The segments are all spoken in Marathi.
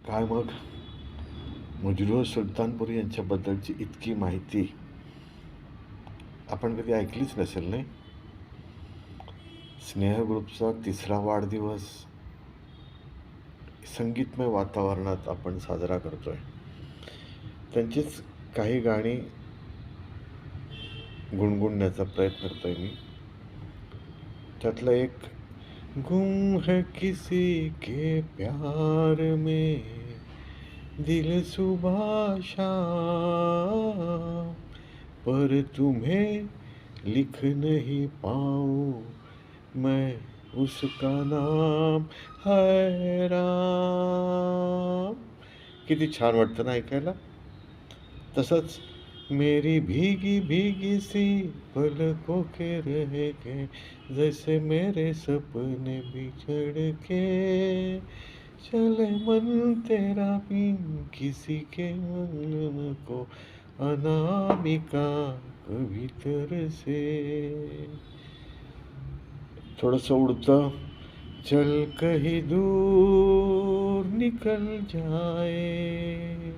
काय मग मुजरोह सुलतानपूर यांच्याबद्दलची इतकी माहिती आपण कधी ऐकलीच नसेल, नाही? स्नेह ग्रुपचा 3रा वाढदिवस संगीतमय वातावरणात आपण साजरा करतोय. त्यांचीच काही गाणी गुणगुणण्याचा प्रयत्न करतोय मी. त्यातलं एक, गुम है किसी के प्यार में दिल सुबह शाम, पर तुम्हें लिख नहीं पाऊँ मैं उसका नाम है राम. किती छान वाटतं ना ऐकायला. तसंच, मेरी भीगी भीगी सी पलकों के रह गए, जैसे मेरे सपने बिछड़ के चले मन तेरा बिन किसी के मन को अनामिका कभी तरसे. थोडंसं उडतं, चल कहीं दूर निकल जाए,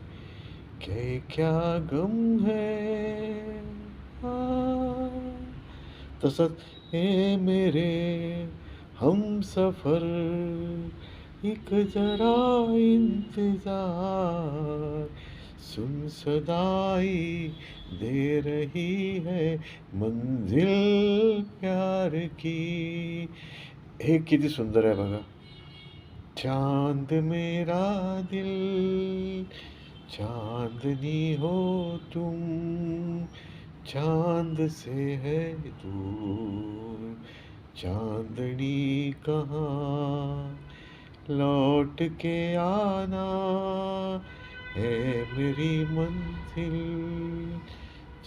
क्या गम है. तसंच, ए मेरे हम सफर एक जरा इंतजार, सुन सदाई दे रही है मंजिल प्यार की. हे किती सुंदर आहे बघा. चांद मेरा दिल चांदनी हो तुम, चांद से है दूर चांदनी कहाँ, लौट के आना है मेरी मंजिल,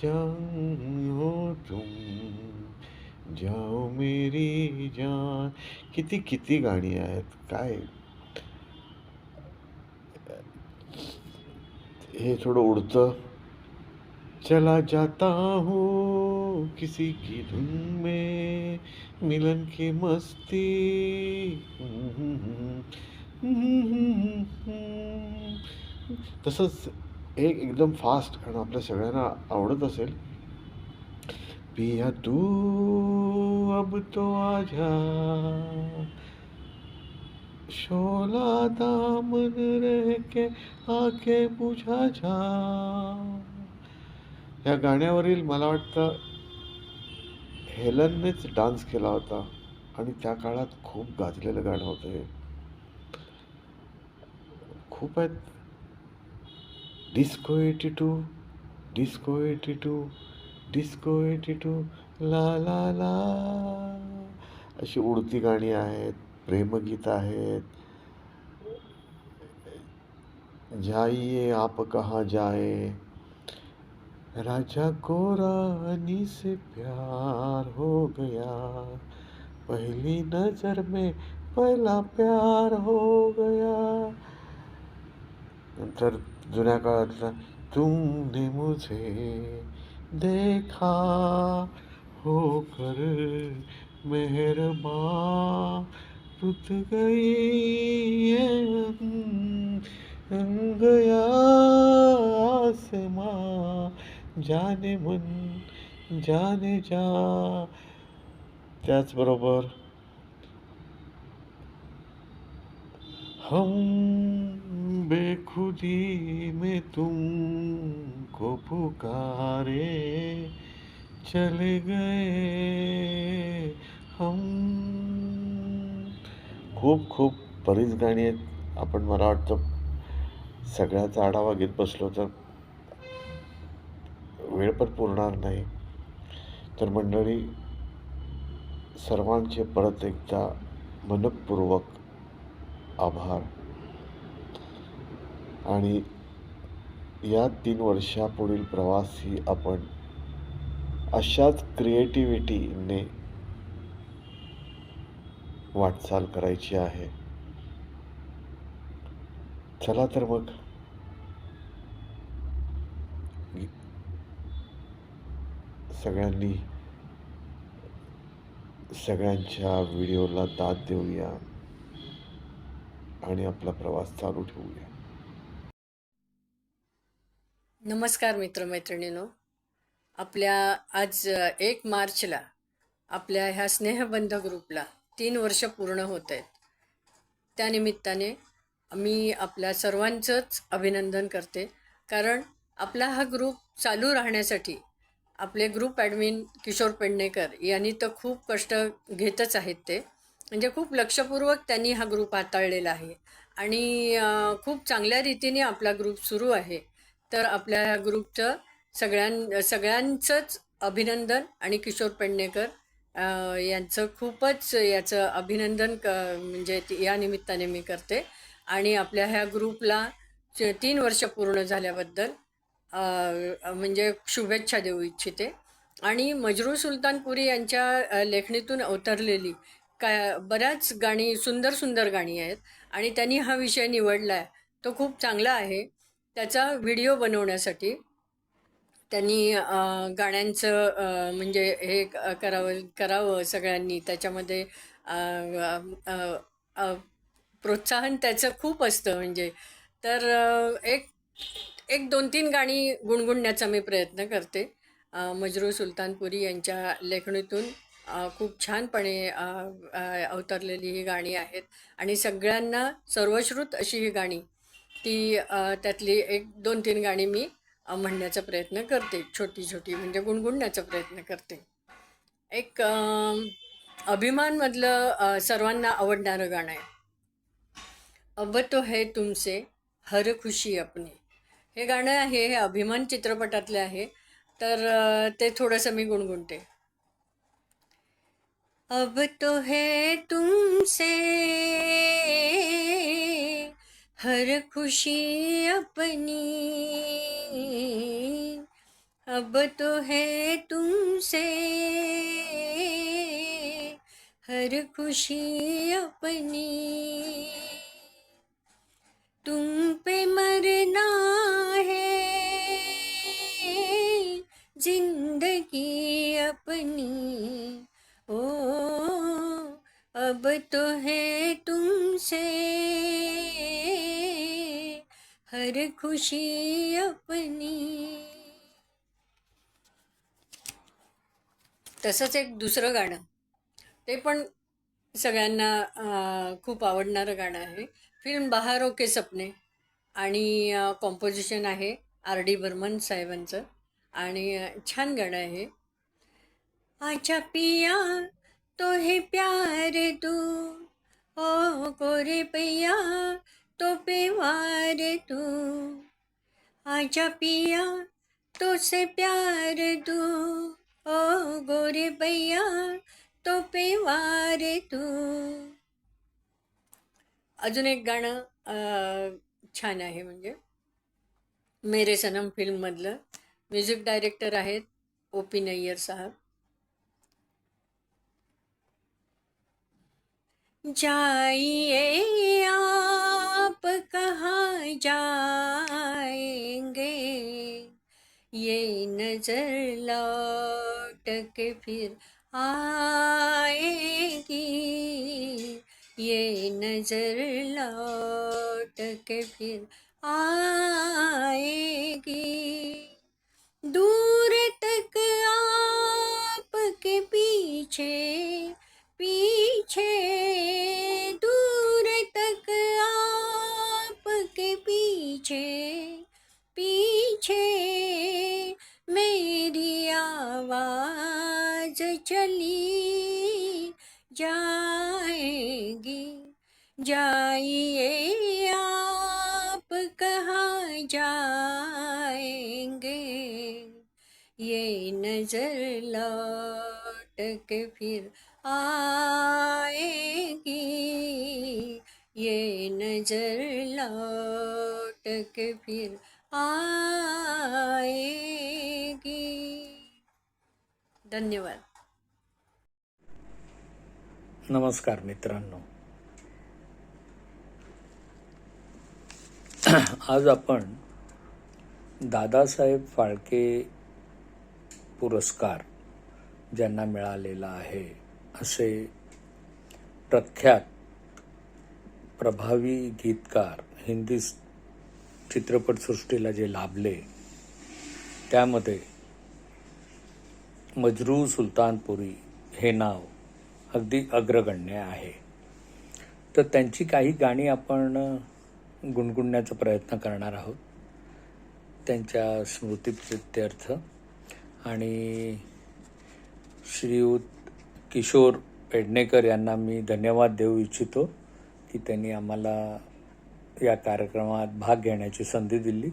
जान हो तुम जाओ मेरी जान. किती किती गाणी आहेत काय. हे थोडं उडतं, चला जाता हूँ किसी की धुन में मिलन की मस्ती. तसंच एक एकदम फास्ट आणि आपल्या सगळ्यांना आवडत असेल, पिया तू अब तो आजा, शोला दामन रह के आके बुझा जा. या गाण्यावरील मला वाटतं हेलननेच डान्स केला होता आणि त्या काळात खूप गाजलेलं गाणं होतं हे. खूप आहेत. डिस्को 82, डिस्को 82, डिस्को 82, ला ला ला, अशी उडती गाणी आहेत, प्रेमगीत आहेत. जाइए आप कहाँ जाए, राजा को रानी से प्यार हो गया, पहली नजर में पहला प्यार हो गया. नंतर जुन्या काळातला, तुमने मुझे देखा होकर मेहरबान, रुत गई ये गया आसमां, जाने मन जाने जा. त्याचबरोबर, हम बेखुदी में तुमको पुकारे चले गए हम. खूप खूप बरीच गाणी आहेत. आपण मला वाटतं सगळ्याचा आढावा घेत बसलो तर वेळ पण पुरणार नाही. तर मंडळी, सर्वांचे परत एकदा मनःपूर्वक आभार. आणि या 3 वर्षापुढील प्रवास ही आपण अशाच क्रिएटिव्हिटीने वाटचाल करायची आहे. चला तर मग, सगळ्यांनी सगळ्यांच्या व्हिडिओला दाद देऊया आणि आपला प्रवास चालू ठेवूया. नमस्कार मित्रमैत्रिणींनो. आपल्या आज 1 मार्चला आपल्या ह्या स्नेहबंध ग्रुपला 3 वर्ष पूर्ण होत आहेत. त्यानिमित्ताने मी आपल्या सर्वांचंच अभिनंदन करते, कारण आपला हा ग्रुप चालू राहण्यासाठी आपले ग्रुप ॲडमिन किशोर पेडणेकर यांनी तर खूप कष्ट घेतच आहेत. ते म्हणजे खूप लक्षपूर्वक त्यांनी हा ग्रुप हाताळलेला आहे आणि खूप चांगल्या रीतीने आपला ग्रुप सुरू आहे. तर आपल्या ह्या ग्रुपचं सगळ्यांचंच अभिनंदन आणि किशोर पेडणेकर यांचं खूपच याचं अभिनंदन म्हणजे या निमित्ताने मी करते आणि आपल्या ह्या ग्रुपला 3 वर्ष पूर्ण झाल्याबद्दल म्हणजे शुभेच्छा देऊ इच्छिते. आणि मजरू सुलतानपुरी यांच्या लेखणीतून अवतरलेली बऱ्याच गाणी, सुंदर सुंदर गाणी आहेत आणि त्यांनी हा विषय निवडला आहे, तो खूप चांगला आहे. त्याचा व्हिडिओ बनवण्यासाठी त्यांनी गाण्यांचं म्हणजे हे करावं सगळ्यांनी त्याच्यामध्ये अ, अ, अ, प्रोत्साहन त्याचं खूप असतं म्हणजे. तर एक एक 2-3 गाणी गुणगुणण्याचा मी प्रयत्न करते. मजरू सुलतानपुरी यांच्या लेखणीतून खूप छानपणे अवतरलेली ही गाणी आहेत आणि सगळ्यांना सर्वश्रुत अशी ही गाणी ती त्यातली 1-2-3 गाणी मी म्हणण्याचा प्रयत्न करते. छोटी छोटी म्हणजे गुणगुणण्याचा प्रयत्न करते. एक अभिमानमधलं सर्वांना आवडणारं गाणं आहे, अब तो है तुमसे हर खुशी अपनी. हे गाणं आहे, हे अभिमान चित्रपटातले आहे. तर ते थोडंसं मी गुणगुणते. अब तो है तुमसे हर खुशी अपनी, अब तो है तुमसे हर खुशी अपनी, तुम पे मरना है जिंदगी अपनी, ओ अब तो है तुमसे हर खुशी अपनी. तसंच एक दुसरं गाणं, ते पण सगळ्यांना खूप आवडणारं गाणं आहे. फिल्म बहारों के सपने आणि कॉम्पोजिशन आहे R.D. बर्मन साहेबांचं आणि छान गाणं आहे. आजा पिया तो है प्यार तू, ओ गोरे पैया तो पेवार तू, आजा पिया तो से प्यार तू, ओ गोरे पैया तो पेवार तू. अजून एक गाणं छान आहे म्हणजे मेरे सनम फिल्ममधलं. म्युझिक डायरेक्टर आहेत O.P. नय्यर साहब. जाइए आप कहाँ जाएंगे, ये नजर लौट के फिर आएगी, ये नजर लौट के फिर आएगी, दूर तक आपके पीछे पीछे, दूर तक आपके पीछे पीछे, मेरी आवाज चली जाएगी. जाइए आप कहाँ जाएंगे, ये नजर लौट के फिर आएगी, ये नजर लौट के फिर आएगी. धन्यवाद. नमस्कार मित्रांनो. आज आपण दादासाहेब फाळके पुरस्कार ज्यांना मिळालेला आहे असे प्रख्यात प्रभावी गीतकार, हिंदी चित्रपटसृष्टीला जे लाभले त्यामध्ये मजरू सुलतानपुरी हे नाव अगदी अग्रगण्य आहे. तर त्यांची काही गाणी आपण गुणगुणण्याचा प्रयत्न करणार आहोत त्यांच्या स्मृतिप्रित्यर्थ. आणि श्रीयुत किशोर पेडणेकर यांना मी धन्यवाद देऊ इच्छितो की त्यांनी आम्हाला या कार्यक्रमात भाग घेण्याची संधी दिली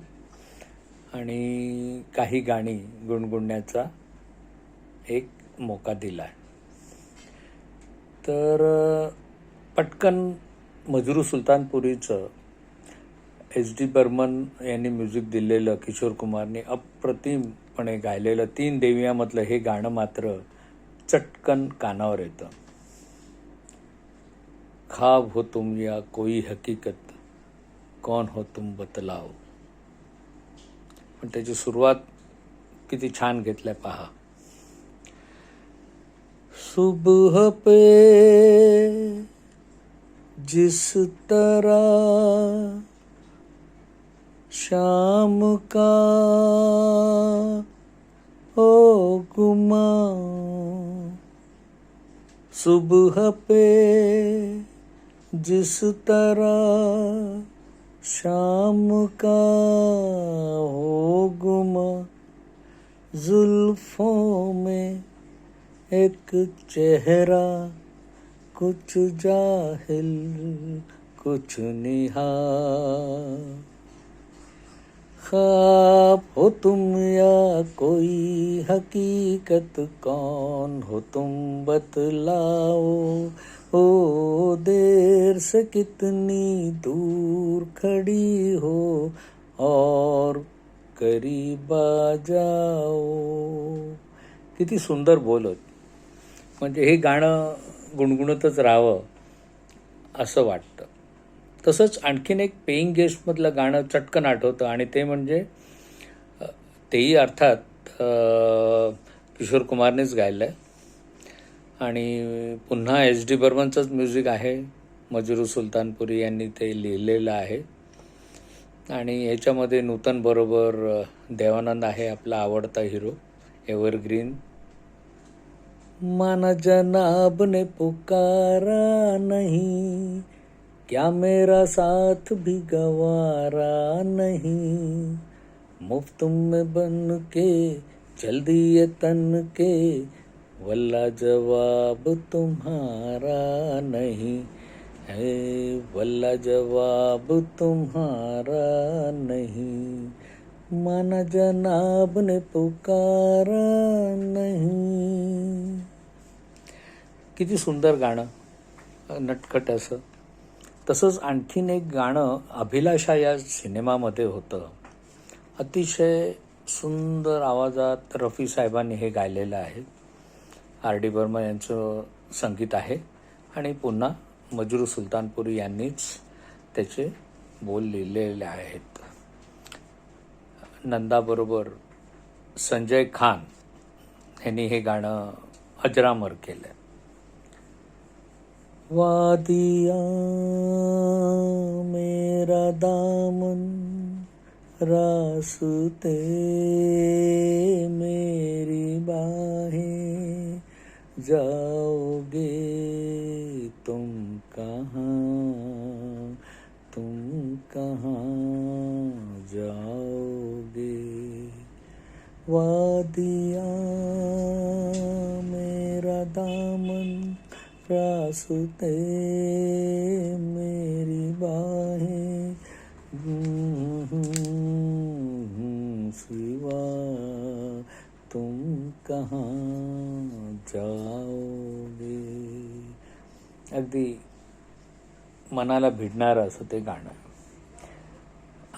आणि काही गाणी गुणगुणण्याचा एक मौका दिला. तर पटकन मजरू सुलतानपुरीचं एच.डी. बर्मन यांनी म्युझिक दिलेलं किशोर कुमारने अप्रतिमपणे गायलेलं 3 देवियामधलं हे गाणं मात्र चटकन कानावर येतं. ख्वाब हो तुम या कोई हकीकत, कौन हो तुम बतलाओ. पण त्याची सुरुवात किती छान घेतलंय पहा. सुबह पे जिस तरह शाम का हो गुमा, सुबह पे जिस तरह शाम का हो गुमा, जुल्फों में एक चेहरा कुछ जाहिल कुछ निहाल. ख्वाब हो तुम या कोई हकीकत, कौन हो तुम बतलाओ. ओ देर से कितनी दूर खड़ी हो और करीब आ जाओ. किती सुंदर बोलत. म्हणजे हे गाणं गुणगुणतच राहावं असं वाटतं. तसंच आणखीन एक पेईंग गेस्टमधलं गाणं चटकन आठवतं आणि ते म्हणजे तेही अर्थात किशोर कुमारनेच गायलं आहे आणि पुन्हा एच.डी. बर्मनचंच म्युझिक आहे. मजरू सुलतानपुरी यांनी ते लिहिलेलं आहे आणि ह्याच्यामध्ये नूतन बरोबर देवानंद आहे आपला आवडता हिरो एव्हरग्रीन. माना जनाब ने पुकारा नहीं, क्या मेरा साथ भी गवारा नहीं. मुफ्त में बन के चल दिए तन के, वल्ला जवाब तुम्हारा नहीं है, वल्ला जवाब तुम्हारा नहीं. माना जनाब ने पुकारा नहीं. किती सुंदर गाणं, नटखट असं. तसंच आणखीन एक गाणं अभिलाषा या सिनेमामध्ये होतं. अतिशय सुंदर आवाजात रफी साहेबांनी हे गायलेलं आहे. आर.डी. बर्मन यांचं संगीत आहे आणि पुन्हा मजरू सुलतानपुरी यांनीच त्याचे बोल लिहिलेले आहेत. नंदाबरोबर संजय खान यांनी हे गाणं अजरामर केलं. वादिया मेरा दामन रास्ते मेरी बाहें, जाओगे तुम कहाँ, तुम कहाँ जाओगे. वादिया मेरा दामन रास्ते मेरी बाहें, सिवा तुम कहाँ जाओगे. अगदी मनाला भिडणारं असं ते गाणं.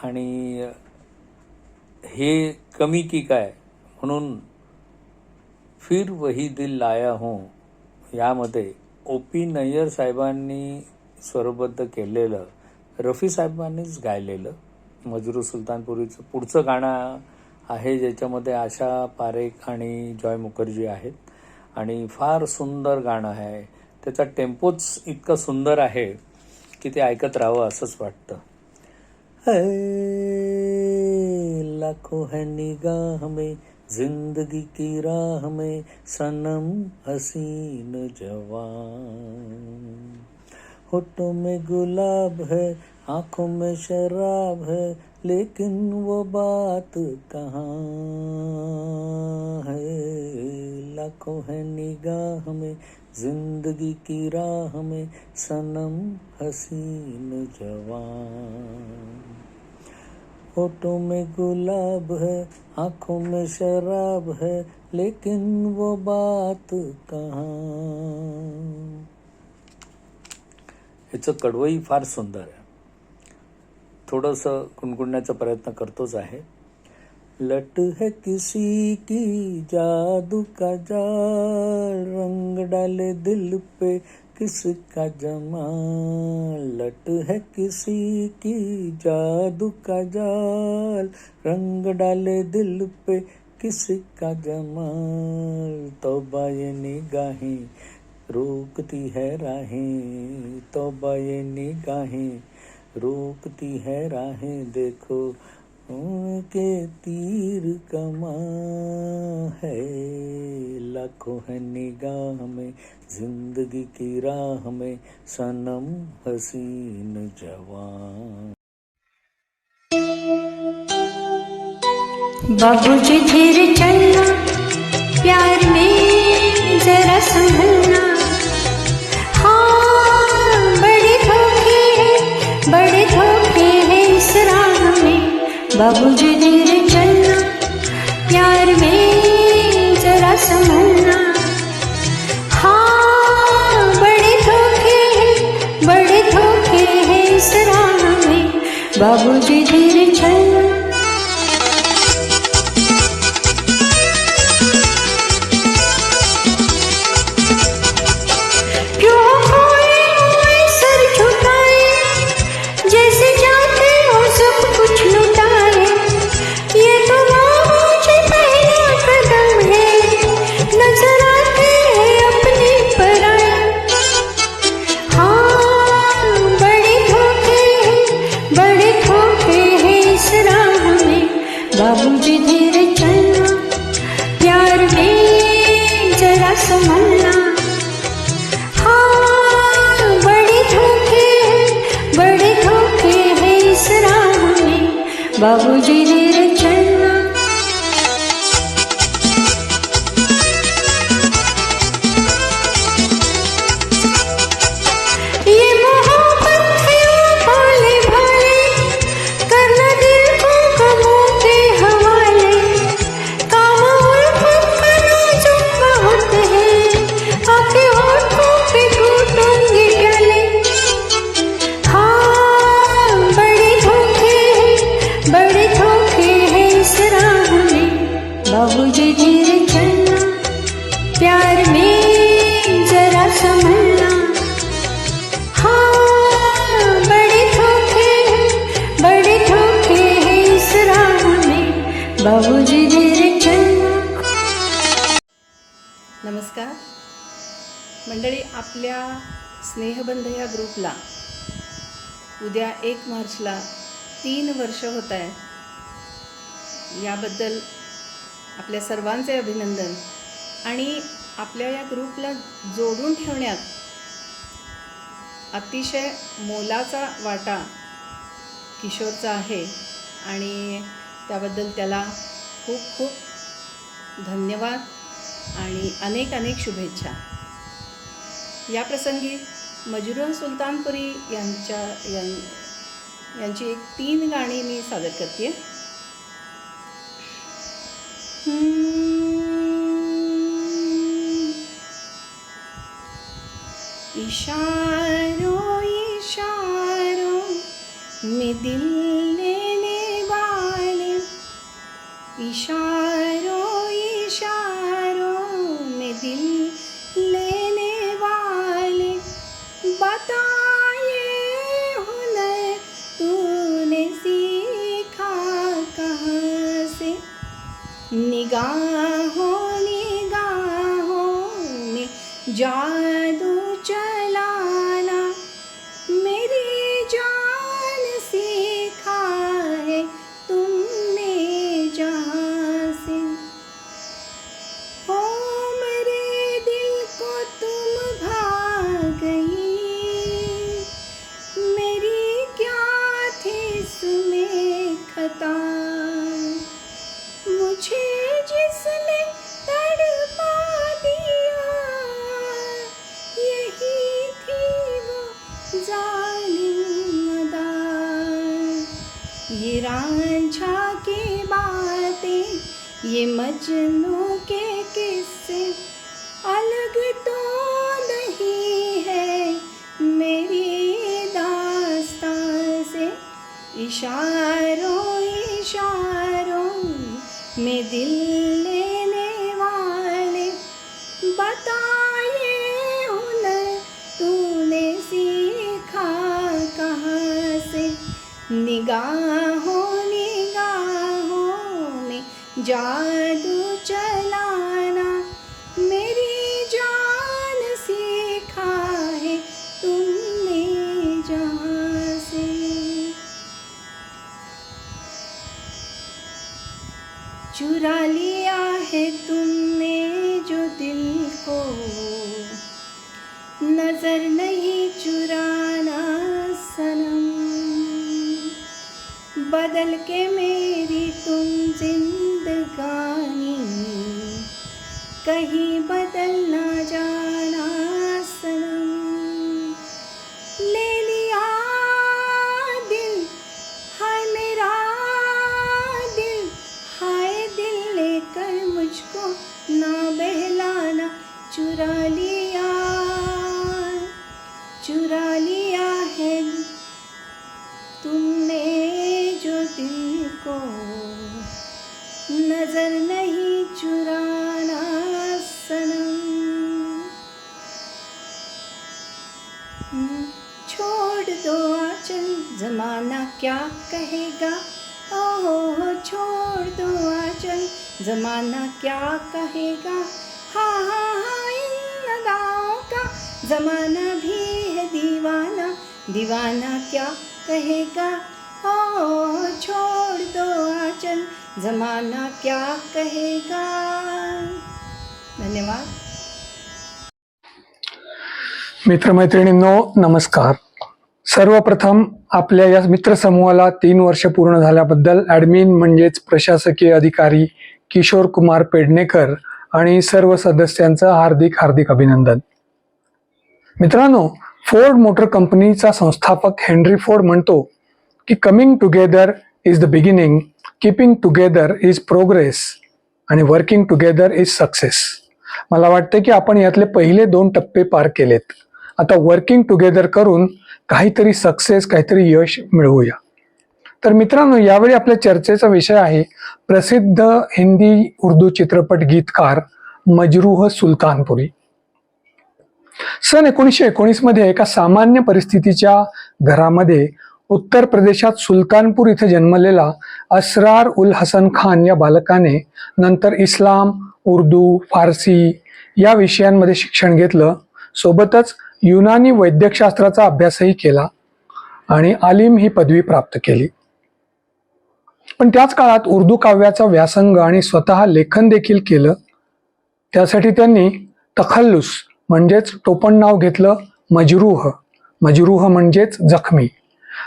आणि हे कमी की काय म्हणून फिर वही दिल लाया हूँ यामध्ये O.P. नय्यर साहेबांनी स्वरबद्ध केलेलं, रफी साहेबांनीच गायलेलं मजरू सुलतानपुरीचं पुढचं गाणं आहे, ज्याच्यामध्ये आशा पारेख आणि जॉय मुखर्जी आहेत आणि फार सुंदर गाणं आहे. त्याचा टेम्पोच इतका सुंदर आहे की ते ऐकत राहावं असंच वाटतं. लाखों है निगाह में जिंदगी की राह में सनम हसीन जवान। होठों में गुलाब है आंखों में शराब है लेकिन वो बात कहाँ है। लाखों है निगाह में जिंदगी की राह में सनम हसीन जवान। होठों में गुलाब है आंखों में शराब है लेकिन वो बात कहाँ। याचं कडवंही फार सुंदर आहे. थोडंसं गुणगुणण्याचा प्रयत्न करतोच आहे. लट है किसी की जादू का जाल रंग डाले दिल पे किसका जमाल। लट है किसी की जादू का जाल रंग डाले दिल पे किसका जमाल। तौबा ये निगाहें रोकती है राहें तौबा ये निगाहें रोकती है राहें। देखो उनके तीर कमा है। लाखों है निगाह में जिंदगी की राह में सनम हसीन जवान। बाबूजी धीरे चलना प्यार में जरा संभलना। हाँ बड़े धोखे हैं इस राह में। बाबूजी धीरे चलना प्यार में जरा संभलना। हाँ बड़े धोखे हैं इस राह में। बाबूजी धीरे चलना। बाबूजी धीरे चलना प्यार में जरा संभलना। हाँ बड़े धोखे हैं इस राह में। बाबूजी धीरे चलना। ये मोहब्बत है भोले भाले करना दिल को कबूल के हवाले। काम और खुद का नाजुक बहुत है आके होठों पे घूटोंगे प्याले। हाँ बड़े धोखे हैं इस राह में। बाबूजी धीरे चलना प्यार में जरा संभलना। हाँ बड़े धोखे हैं इस राह में। बाबूजी धीरे चलना। नमस्कार मंडळी, आपल्या स्नेहबंध या ग्रुपला उद्या 1 मार्चला 3 वर्ष होत आहे. याबद्दल आपल्या सर्वांचे अभिनंदन. आणि आपल्या या ग्रुपला जोडून ठेवण्यात अतिशय मोलाचा वाटा किशोरचा आहे आणि त्याबद्दल त्याला खूप खूप धन्यवाद आणि अनेक शुभेच्छा. या प्रसंगी मजरूह सुलतानपुरी यांची एक 3 गाणी मी सादर करते. इशारों इशारों में दिल लेने वाले। इशारों इशारों में दिल लेने वाले। बताए हुनर तूने सीखा कहाँ से। निगाहों में जादू चलाना मेरी जान सीखा है तुमने ये मजनू के किस्से अलग तो नहीं है मेरी दास्तां से। इशारों इशारों में दिल लेने वाले बताए हुनर तूने सीखा कहाँ से। निगाहों निगाहों में जादू चलाना मेरी जान सीखा है तुमने जहाँ से। चुरा लिया है तुमने जो दिल को, नजर नहीं चुराना सनम। बदल के मेरी तुम जिंदगानी कहीं बदल ना जाना सनम। ले लिया दिल हाय मेरा दिल, हाय दिल लेकर मुझको ना बहलाना। चुरा लिया है तुमने जो दिल को, नजर नहीं चुराना सनम। छोड़ दो आंचल जमाना क्या कहेगा, ओह छोड़ दो आंचल जमाना क्या कहेगा। हाँ हाँ हाँ इन अदाओं का जमाना भी है दीवाना, दीवाना क्या कहेगा। ओह छोड़ दो आंचल जमाना क्या कहेगा। धन्यवाद. मित्रमैत्रिणींनो नमस्कार. सर्वप्रथम आपल्या या मित्रसमूहाला 3 वर्ष पूर्ण झाल्याबद्दल ॲडमिन म्हणजेच प्रशासकीय अधिकारी किशोर कुमार पेडणेकर आणि सर्व सदस्यांचं हार्दिक हार्दिक अभिनंदन. मित्रांनो, फोर्ड मोटर कंपनीचा संस्थापक हेनरी फोर्ड म्हणतो की coming together is the beginning, keeping together is progress आणि वर्किंग टुगेदर इज सक्सेस. मला वाटतं की आपण यातले पहिले 2 टप्पे पार केलेत. आता वर्किंग टुगेदर करून काहीतरी सक्सेस, काहीतरी यश मिळवूया. तर मित्रांनो, यावेळी आपल्या चर्चेचा विषय आहे प्रसिद्ध हिंदी उर्दू चित्रपट गीतकार मजरूह सुलतानपुरी. सन 1919 मध्ये एका सामान्य परिस्थितीच्या घरामध्ये उत्तर प्रदेशात सुलतानपूर इथे जन्मलेला असरार उल हसन खान या बालकाने नंतर इस्लाम, उर्दू, फारसी या विषयांमध्ये शिक्षण घेतलं. सोबतच युनानी वैद्यकशास्त्राचा अभ्यासही केला आणि आलिम ही पदवी प्राप्त केली. पण त्याच काळात उर्दू काव्याचा व्यासंग आणि स्वतः लेखन देखील केलं. त्यासाठी त्यांनी तखल्लुस म्हणजेच टोपणनाव घेतलं मजरूह. मजरूह म्हणजेच जखमी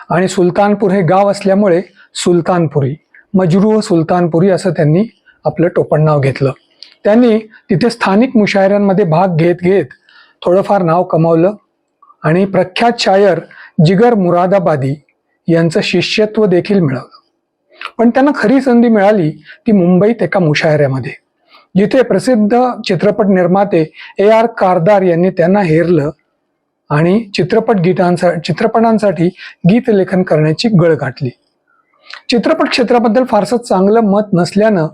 आणि सुलतानपूर हे गाव असल्यामुळे सुलतानपुरी, मजरूह सुलतानपुरी असं त्यांनी आपलं टोपणनाव घेतलं. त्यांनी तिथे स्थानिक मुशायऱ्यांमध्ये भाग घेत घेत थोडंफार नाव कमावलं आणि प्रख्यात शायर जिगर मुरादाबादी यांचं शिष्यत्व देखील मिळवलं. पण त्यांना खरी संधी मिळाली ती मुंबईत एका मुशायऱ्यामध्ये, जिथे प्रसिद्ध चित्रपट निर्माते AR कारदार यांनी त्यांना हेरलं आणि चित्रपटांसाठी गीत लेखन करण्याची गळ घातली. चित्रपट क्षेत्राबद्दल फारसं चांगलं मत नसल्यानं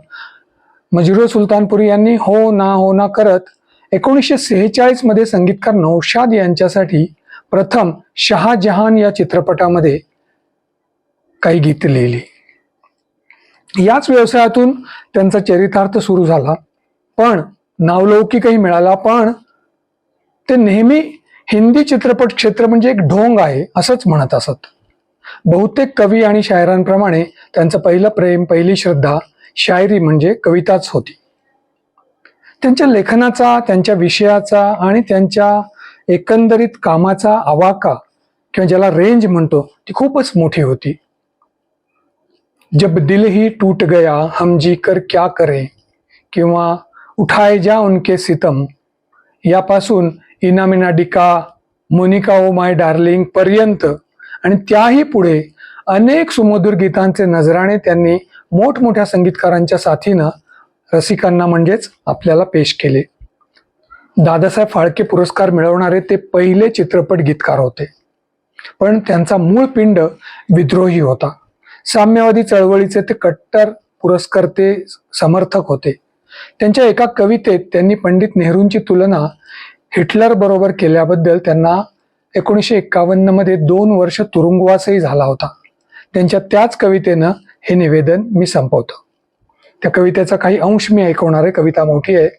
मजरूह सुलतानपुरी यांनी हो ना करत 1946 मध्ये संगीतकार नौशाद यांच्यासाठी प्रथम शहाजहान या चित्रपटामध्ये काही गीत लिहिली. याच व्यवसायातून त्यांचा चरितार्थ सुरू झाला, पण नावलौकिकही मिळाला. पण ते नेहमी हिंदी चित्रपट क्षेत्र म्हणजे एक ढोंग आहे असंच म्हणत असत. बहुतेक कवी आणि शायरांप्रमाणे त्यांचं पहिलं प्रेम, पहिली श्रद्धा शायरी म्हणजे कविताच होती. त्यांच्या लेखनाचा, त्यांच्या विषयाचा आणि त्यांच्या एकंदरीत कामाचा आवाका किंवा ज्याला रेंज म्हणतो ती खूपच मोठी होती. जब दिल ही टूट गया हम जी कर क्या करें किंवा उठाए जा उनके सितम यापासून इनामिना डिका, मोनिका ओ माय डार्लिंग पर्यंत आणि त्याही पुढे अनेक सुमधुर गीतांचे नजराणे त्यांनी मोठमोठ्या संगीतकारांच्या साथीनं रसिकांना म्हणजेच आपल्याला पेश केले. दादासाहेब फाळके पुरस्कार मिळवणारे ते पहिले चित्रपट गीतकार होते. पण त्यांचा मूळ पिंड विद्रोही होता. साम्यवादी चळवळीचे ते कट्टर पुरस्कर्ते समर्थक होते. त्यांच्या एका कवितेत त्यांनी पंडित नेहरूंची तुलना हिटलर बरोबर केल्याबद्दल त्यांना 1951 मध्ये 2 वर्ष तुरुंगवासही झाला होता. त्यांच्या त्याच कवितेनं हे निवेदन मी संपवतो. त्या कवितेचा काही अंश मी ऐकवणार आहे. कविता मोठी आहे.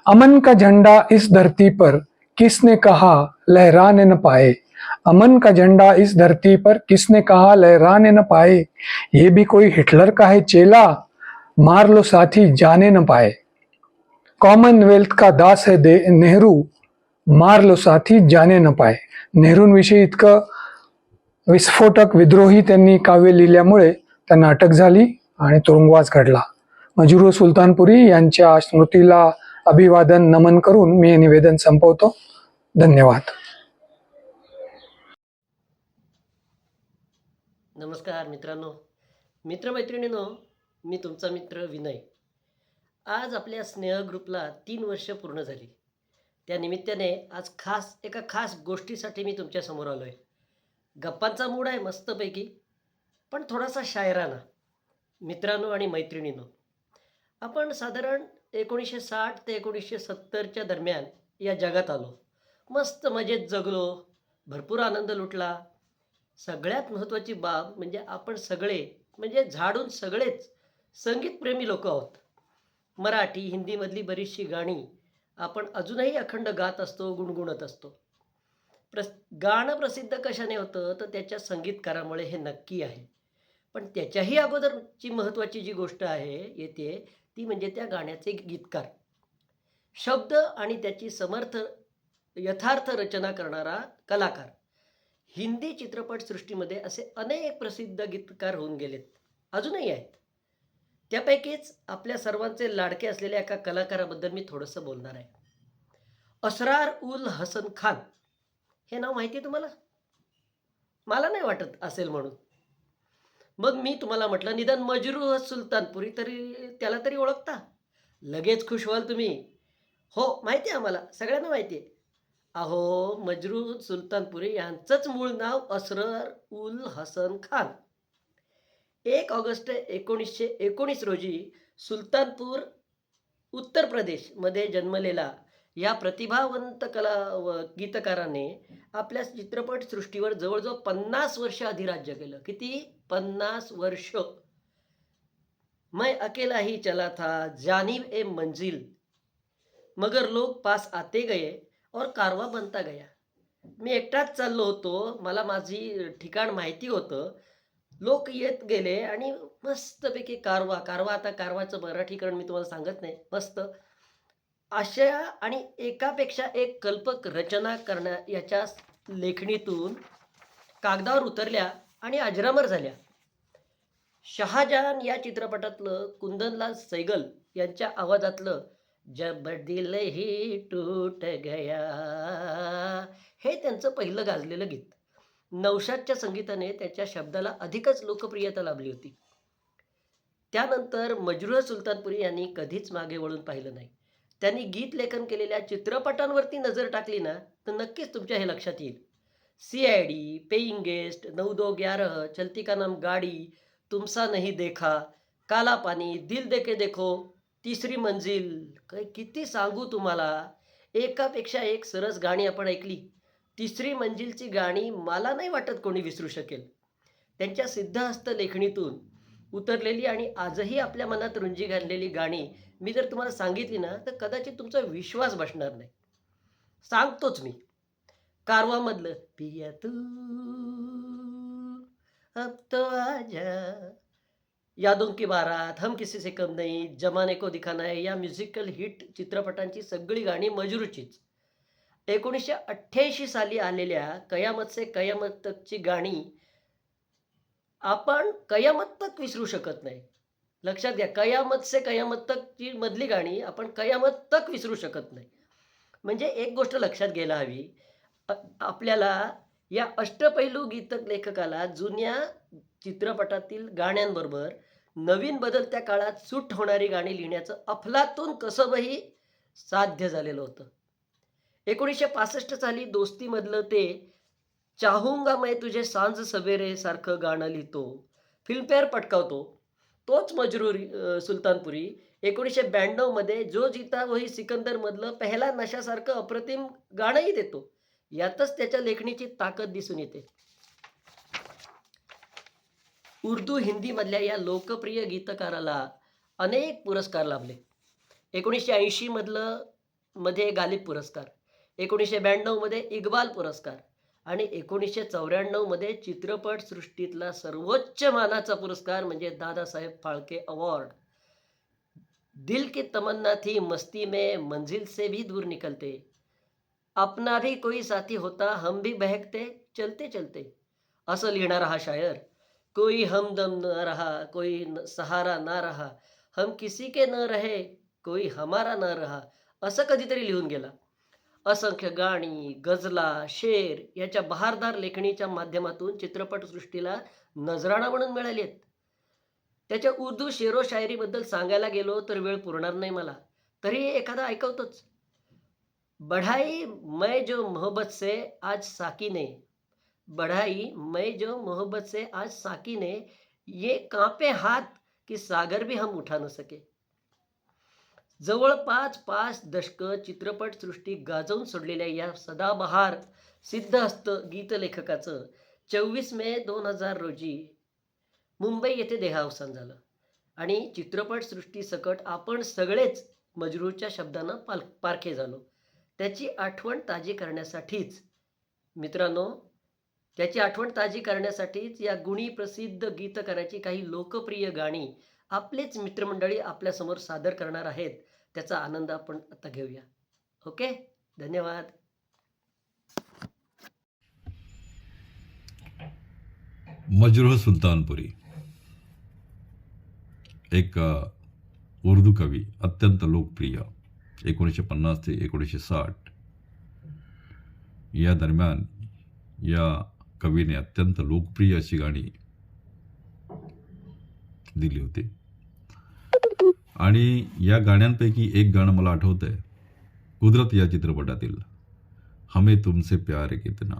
अमन का झंडा इस धरती पर किसने कहा लहराने न पाए, अमन का झंडा इस धरती पर किसने कहा लहराने न पाए, ये भी कोई हिटलर का है चेला, मार लो साथी जाने न पाए. कॉमनवेल्थ का दास है नेहरू, मार लो साथी जाने न पाए. नेहरूंविषयी इतकं विस्फोटक विद्रोही त्यांनी काव्य लिहिल्यामुळे त्यांना अटक झाली आणि तुरुंगवास घडला. मजरूह सुलतानपुरी यांच्या स्मृतीला अभिवादन नमन करून मी हे निवेदन संपवतो. धन्यवाद. नमस्कार मित्रांनो, मित्रमैत्रिणींनो, मी तुमचा मित्र विनय. आज आपल्या स्नेह ग्रुपला 3 वर्ष पूर्ण झाली. त्या निमित्ताने आज एका खास गोष्टीसाठी मी तुमच्यासमोर आलो आहे. गप्पांचा मूड आहे मस्तपैकी, पण थोडासा शायराना. मित्रांनो आणि मैत्रिणींनो, आपण साधारण 1960 ते 1970च्या दरम्यान या जगात आलो. मस्त मजेत जगलो, भरपूर आनंद लुटला. सगळ्यात महत्त्वाची बाब म्हणजे आपण सगळे म्हणजे झाडून सगळेच संगीतप्रेमी लोक आहोत. मराठी हिंदीमधली बरीचशी गाणी आपण अजूनही अखंड गात असतो, गुणगुणत असतो. गाणं प्रसिद्ध कशाने होतं तर त्याच्या संगीतकारामुळे हे नक्की आहे. पण त्याच्याही अगोदरची महत्त्वाची जी गोष्ट आहे येते ती म्हणजे त्या गाण्याचे गीतकार, शब्द आणि त्याची यथार्थ रचना करणारा कलाकार. हिंदी चित्रपटसृष्टीमध्ये असे अनेक प्रसिद्ध गीतकार होऊन गेलेत, अजूनही आहेत. त्यापैकीच आपल्या सर्वांचे लाडके असलेल्या एका कलाकाराबद्दल मी थोडंसं बोलणार आहे. असरार उल हसन खान हे नाव माहिती आहे तुम्हाला? मला नाही वाटत असेल म्हणून. मग मी तुम्हाला म्हटलं निदान मजरूह सुलतानपुरी त्याला तरी ओळखता? लगेच खुश व्हाल तुम्ही. हो, माहिती आहे, आम्हाला सगळ्यांना माहिती आहे. अहो, मजरूह सुलतानपुरी यांचंच मूळ नाव असरार उल हसन खान. 1 ऑगस्ट 1919 रोजी सुलतानपूर उत्तर प्रदेशमध्ये जन्मलेला या प्रतिभावंत गीतकाराने आपल्या चित्रपटसृष्टीवर जवळजवळ 50 वर्ष अधिराज्य केलं. किती? 50 वर्ष. मैं अकेला ही चला था जानिब ए मंजिल, मगर लोग पास आते गए और कारवा बनता गया. मी एकटाच चाललो होतो, मला माझी ठिकाण माहिती होतं, लोक येत गेले आणि मस्तपैकी कारवा. आता कारवाचं मराठीकरण मी तुम्हाला सांगत नाही. मस्त अशा आणि एकापेक्षा एक कल्पक रचना याच्या लेखणीतून कागदावर उतरल्या आणि अजरामर झाल्या. शहाजहान या चित्रपटातलं कुंदनलाल सैगल यांच्या आवाजातलं जब दिल ही टूट गया हे त्यांचं पहिलं गाजलेलं गीत. नौशादच्या संगीताने त्याच्या शब्दाला अधिकच लोकप्रियता लाभली होती. त्यानंतर मजरूह सुलतानपुरी यांनी कधीच मागे वळून पाहिलं नाही. त्यांनी गीत लेखन केलेल्या चित्रपटांवरती नजर टाकली ना तर नक्कीच तुमच्या हे लक्षात येईल. CID, पेइंग गेस्ट, 9-2-11, चलती का नाम गाडी, तुमसा नहीं देखा, काला पानी, दिल देके देखो, तिसरी मंजिल. किती सांगू तुम्हाला, एकापेक्षा एक सरस गाणी आपण ऐकली. तिसरी मंजिलची गाणी मला नाही वाटत कोणी विसरू शकेल. त्यांच्या सिद्धहस्त लेखणीतून उतरलेली आणि आजही आपल्या मनात रुंजी घाललेली गाणी मी जर तुम्हाला सांगितली ना तर कदाचित तुमचा विश्वास बसणार नाही. सांगतोच मी. कारवामधलं पिया तू अब तो आजा, यादों की बारात, हम किसी से कम नहीं, जमाने को दिखाना है या म्युझिकल हिट चित्रपटांची सगळी गाणी मजरूचीच. 1988 साली आलेल्या कयामत से कयामत तकची गाणी आपण कयामत तक विसरू शकत नाही. लक्षात घ्या, कयामत से कयामत तकची मधली गाणी आपण कयामत तक विसरू शकत नाही. म्हणजे एक गोष्ट लक्षात घ्यायला हवी, आपल्याला या अष्टपैलू गीतक लेखकाला जुन्या चित्रपटातील गाण्यांबरोबर नवीन बदलत्या काळात सूट होणारी गाणी लिहिण्याचं अफलातून कसबही साध्य झालेलं होतं. 1965 साली दोस्तीमधलं ते चाहूंगा मैं तुझे सांझ सवेरे सारखं गाणं लिहितो, फिल्मफेअर पटकावतो. तोच सुलतानपुरी 1992 मध्ये जो जीता वही सिकंदर मधलं पहला नशासारखं अप्रतिम गाणंही देतो. यातच त्याच्या लेखणीची ताकद दिसून येते. उर्दू हिंदीमधल्या या लोकप्रिय गीतकाराला अनेक पुरस्कार लाभले. 1980 मध्ये गालिब पुरस्कार, 1992 मध्ये इक्बाल पुरस्कार आणि 1994 मध्ये चित्रपटसृष्टीतला सर्वोच्च मानाचा पुरस्कार म्हणजे दादासाहेब फाळके अवॉर्ड. दिल की तमन्ना थी मस्ती में मंजिल से भी दूर निकलते, अपना भी कोई साथी होता हम भी बहकते चलते चलते, असं लिहिणारा हा शायर कोई हमदम न रहा कोई सहारा ना रहा, हम किसी के न रहे कोई हमारा न रहा, असं कधीतरी लिहून गेला. असंख्य गाणी, गझला, शेर याच्या बहारदार लेखणीच्या माध्यमातून चित्रपटसृष्टीला नजराणा म्हणून मिळाली आहेत. त्याच्या उर्दू शेरो शायरीबद्दल सांगायला गेलो तर वेळ पुरणार नाही मला, तरी एखादा ऐकवतोच. बढ़ाई मैं जो मोहब्बत से आज साकी ने, बढ़ाई मैं जो मोहब्बत से आज साकी ने, ये कांपे हाथ कि सागर भी हम उठा न सके. जवळपास 5 दशकं चित्रपटसृष्टी गाजवून सोडलेल्या या सदाबहार सिद्धहस्त गीतलेखकाचं 24 मे 2000 रोजी मुंबई येथे देहावसान झालं आणि चित्रपटसृष्टी सकट आपण सगळेच मजरूरच्या शब्दानं पारखे झालो. त्याची आठवण ताजी करण्यासाठीच मित्रांनो, त्याची आठवण ताजी करण्यासाठीच या गुणी प्रसिद्ध गीतकाराची काही लोकप्रिय गाणी आपलेच मित्रमंडळी आपल्यासमोर सादर करणार आहेत. त्याचा आनंद आपण आता घेऊया. ओके, धन्यवाद. मजरूह सुलतानपुरी एक उर्दू कवी, अत्यंत लोकप्रिय. 1950 ते 1960 या दरम्यान या कवीने अत्यंत लोकप्रिय अशी गाणी दिली होती. आणि या गाण्यांपैकी एक गाणं मला आठवतंय, कुदरत या चित्रपटातील हमें तुमसे प्यार कितना.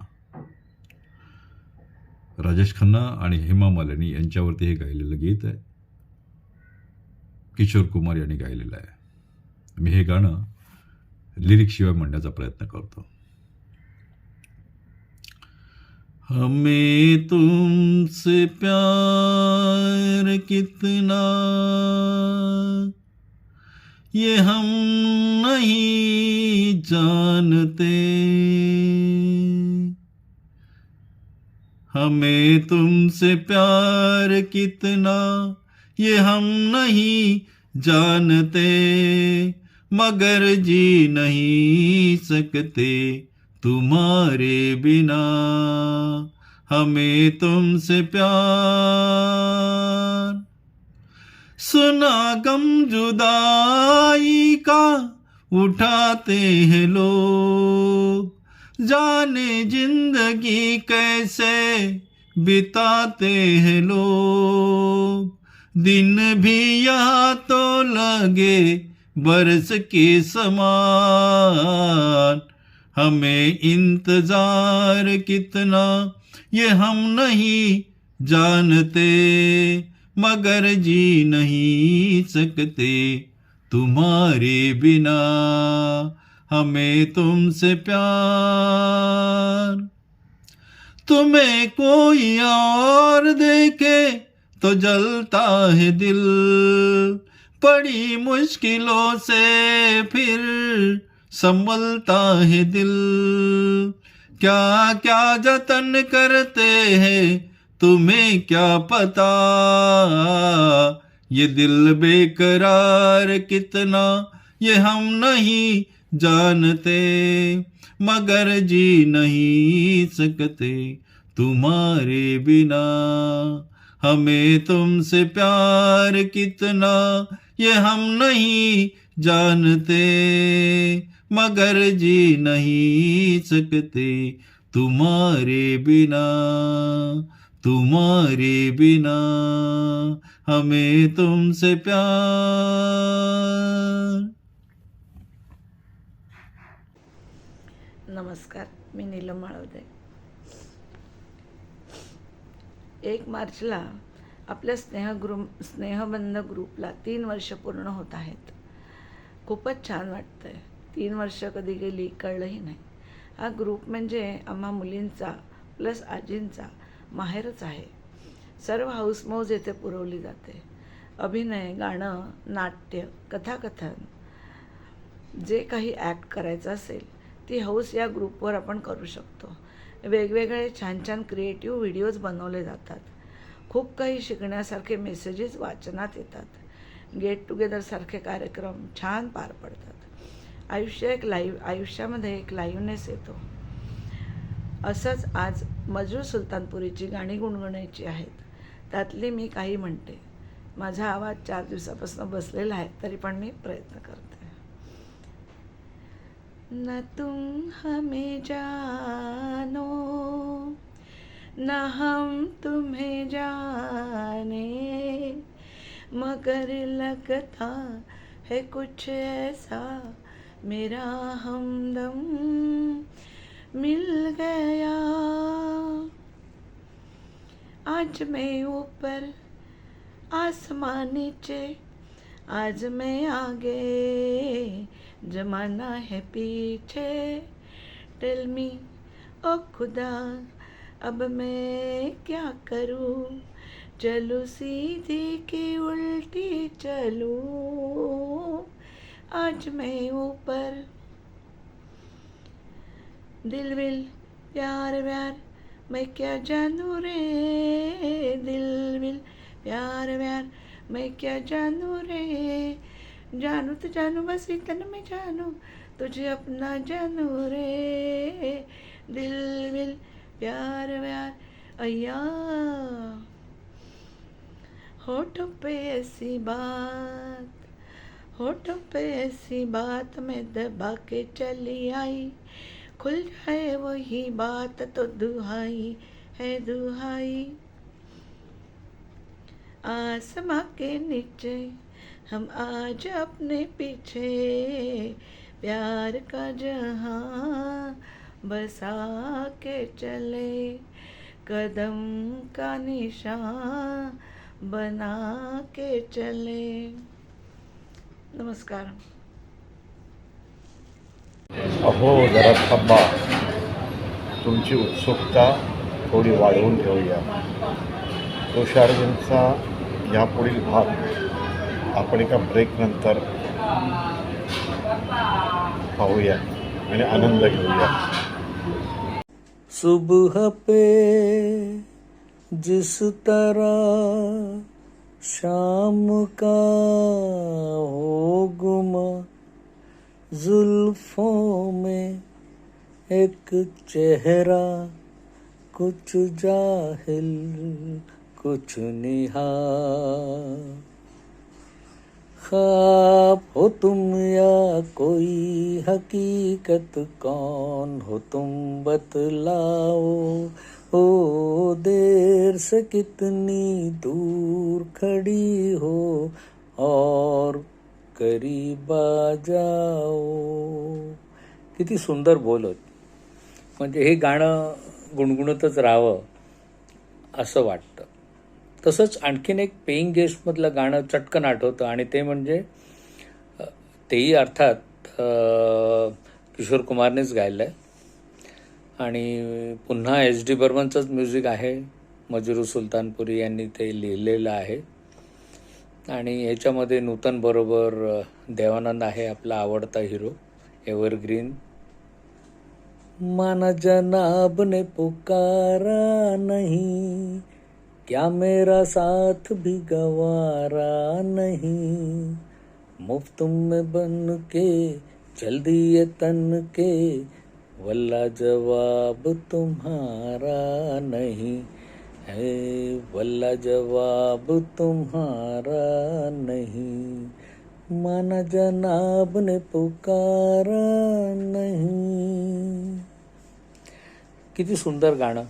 राजेश खन्ना आणि हेमा मालिनी यांच्यावरती हे गायलेलं गीत आहे. किशोर कुमार यांनी गायलेलं आहे. मी हे गाणं लिरिक्सशिवाय म्हणण्याचा प्रयत्न करतो. हमें तुमसे प्यार कितना ये हम नहीं जानते, हमें तुमसे प्यार कितना ये हम नहीं जानते, मगर जी नहीं सकते तुम्हारे बिना, हमें तुमसे प्यार. सुना गम जुदाई का उठाते हैं लोग, जाने जिंदगी कैसे बिताते हैं लोग, दिन भी यहाँ तो लगे बरस के समान, हमें इंतजार कितना ये हम नहीं जानते, मगर जी नहीं सकते तुम्हारे बिना, हमें तुमसे प्यार. तुम्हें कोई और देखे तो जलता है दिल, बड़ी मुश्किलों से फिर संभलता है दिल, क्या क्या जतन करते हैं तुम्हें क्या पता, ये दिल बेकरार कितना ये हम नहीं जानते, मगर जी नहीं सकते तुम्हारे बिना, हमें तुमसे प्यार कितना ये हम नहीं जानते, मगर जी नहीं सकते तुम्हारे बिना, तुम्हारे बिना हमें तुमसे प्यार. नमस्कार, मी नीलम माळवदे. 1 मार्चला आपल्या स्नेहबंध ग्रुपला 3 वर्ष पूर्ण होत आहेत. खूपच छान वाटतं आहे. 3 वर्ष कधी गेली कळलंही नाही. हा ग्रुप म्हणजे आम्हा मुलींचा प्लस आजींचा माहेरच आहे. सर्व हाऊसमौज येथे पुरवली जाते. अभिनय, गाणं, नाट्य, कथाकथन, जे काही ॲक्ट करायचं असेल ती हौस या ग्रुपवर आपण करू शकतो. वेगवेगळे छान छान क्रिएटिव्ह व्हिडिओज बनवले जातात. खूप काही शिकण्यासारखे मेसेजेस वाचनात येतात. गेट टुगेदरसारखे कार्यक्रम छान पार पडतात. आयुष्यामध्ये एक लाईव्हनेस येतो. असंच आज मजरू सुलतानपुरीची गाणी गुणगुणायची आहेत. त्यातली मी काही म्हणते. माझा आवाज 4 दिवसापासून बसलेला आहे, तरी पण मी प्रयत्न करते. न तुम हमें जानो न हम तुम्हें जाने, मगर लगता है कुछ ऐसा मेरा हमदम मिल गया. आज मैं ऊपर आसमां नीचे, आज मैं आगे जमाना है पीछे. टेल मी ओ खुदा अब मैं क्या करूं, चलूं सीधी की उल्टी चलूं. आज मैं ऊपर. दिल विल प्यार व्यार मैं क्या जानूं रे, दिल विल प्यार व्यार मैं क्या जानूं रे. जानू तो जानू बस इतना मैं जानू, तुझे अपना जानू रे. दिल विल प्यार व्यार अय्या. होठों पे ऐसी बात, होठों पे ऐसी बात मैं दबा के चली आई. खुल जाए वही बात तो दुहाई है दुहाई. आसमां के नीचे हम आज अपने पीछे, प्यार का जहां बसा के चले, कदम का निशान बना के चले. नमस्कार. अहो जरा थांबा, तुमची उत्सुकता थोडी वाढवून ठेवूया. तुषारजींचा यापुढील भाग आपण एका ब्रेकनंतर पाहूया आणि आनंद घेऊया. सुबह पे जिस तरह शाम का हो गुमा, जुल्फों में एक चेहरा, कुछ जाहिल कुछ निहाल. ख्वाब हो तुम या कोई हकीकत, कौन हो तुम बतलाओ. हो देर से कितनी दूर खड़ी हो, और करीब आ जाओ. किती सुंदर बोलत. म्हणजे हे गाणं गुणगुणतच राहावं असं वाटतं. तसंच आणखीन एक पेईंग गेस्टमधलं गाणं चटकन आठवतं, आणि ते म्हणजे तेही अर्थात किशोर कुमारनेच गायलं आहे, आणि पुन्हा HD बर्मनचंच म्युझिक आहे. मजरू सुलतानपुरी यांनी ते लिहिलेलं आहे, आणि ह्याच्यामध्ये नूतन बरोबर देवानंद आहे आपला आवडता हिरो, एव्हरग्रीन. माना जनाब ने पुकारा नहीं, क्या मेरा साथ भी गवारा नहीं. मुफ्त में बन के चल दिए तन के, वल्ला जवाब तुम्हारा नहीं है, वल्ला जवाब तुम्हारा नहीं. माना जनाब ने पुकारा नहीं. किती सुंदर गाणं,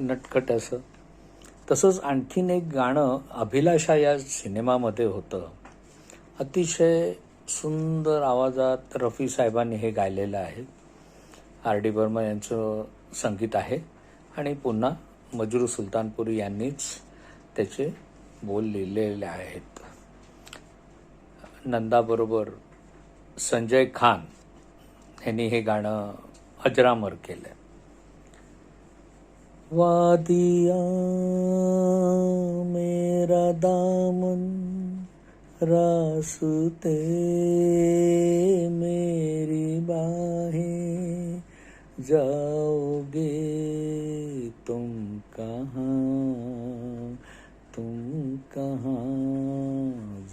नटखट असं. तसंच आणखीन एक गाणं अभिलाषा या सिनेमामध्ये होतं. अतिशय सुंदर आवाजात रफी साहेबांनी हे गायलेलं आहे. R.D. बर्मन यांचं संगीत आहे आणि पुन्हा मजरू सुलतानपुरी यांनीच त्याचे बोल लिहिलेले आहेत. नंदाबरोबर संजय खान यांनी हे गाणं अजरामर केलं. वादिया मेरा दामन रास्ते मेरी बाहें जाओगे तुम कहाँ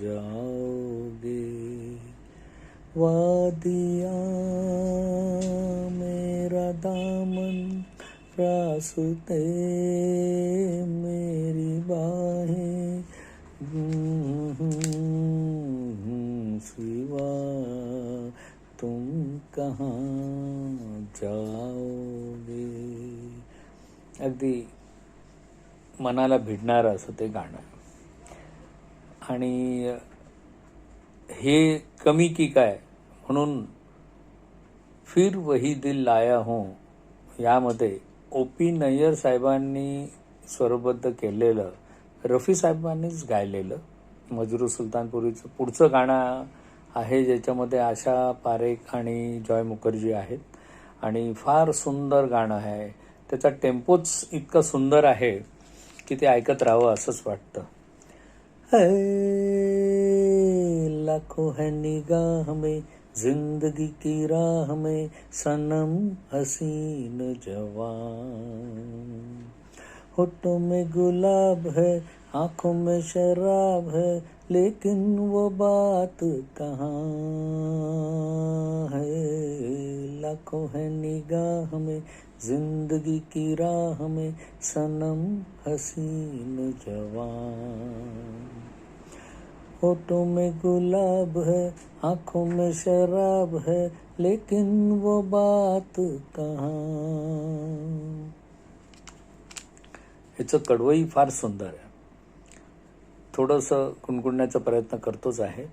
जाओगे. वादिया मेरा दामन रास्ते मेरी बाहें सिवा तुम कहाँ जाओगे. अगदी मनाला भिडणारं असं ते गाणं. आणि हे कमी की काय म्हणून फिर वही दिल लाया हूँ यामध्ये O.P. नय्यर साहेबांनी स्वरबद्ध केलेलं, रफी साहेबांनीच गायलेलं मजरू सुलतानपुरीचं पुढचं गाणं आहे, ज्याच्यामध्ये आशा पारेख आणि जॉय मुखर्जी आहेत. आणि फार सुंदर गाणं आहे. त्याचा टेम्पोच इतका सुंदर आहे की ते ऐकत राहावं असंच वाटतं. लाखों है निगाह में जिंदगी की राह में सनम हसीन जवान. होठों में गुलाब है आंखों में शराब है लेकिन वो बात कहाँ है. लाखों है निगाह में जिंदगी की राह में सनम हसीन जवान. होठों में गुलाब है आंखों में शराब है लेकिन वो बात कहाँ. ह्याचं कडवंही फार सुंदर आहे. थोडंसं गुणगुणण्याचा प्रयत्न करतोच आहे.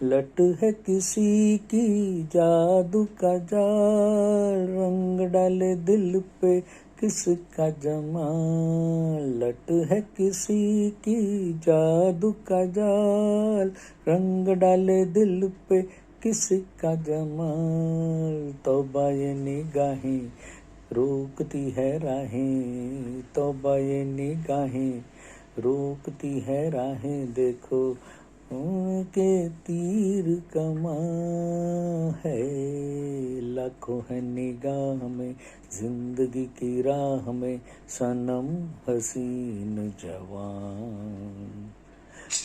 लट है किसी की जादू का जाल रंग डाले दिल पे किसका जमाल. लट है किसी की जादू का जाल रंग डाले दिल पे किसका जमाल. तौबा ये निगाहें रोकती है राहें. तौबा ये निगाहें रोकती है राहें. देखो उनके तीर कमां है. लाखों है निगाह में जिंदगी की राह में सनम हसीन जवान.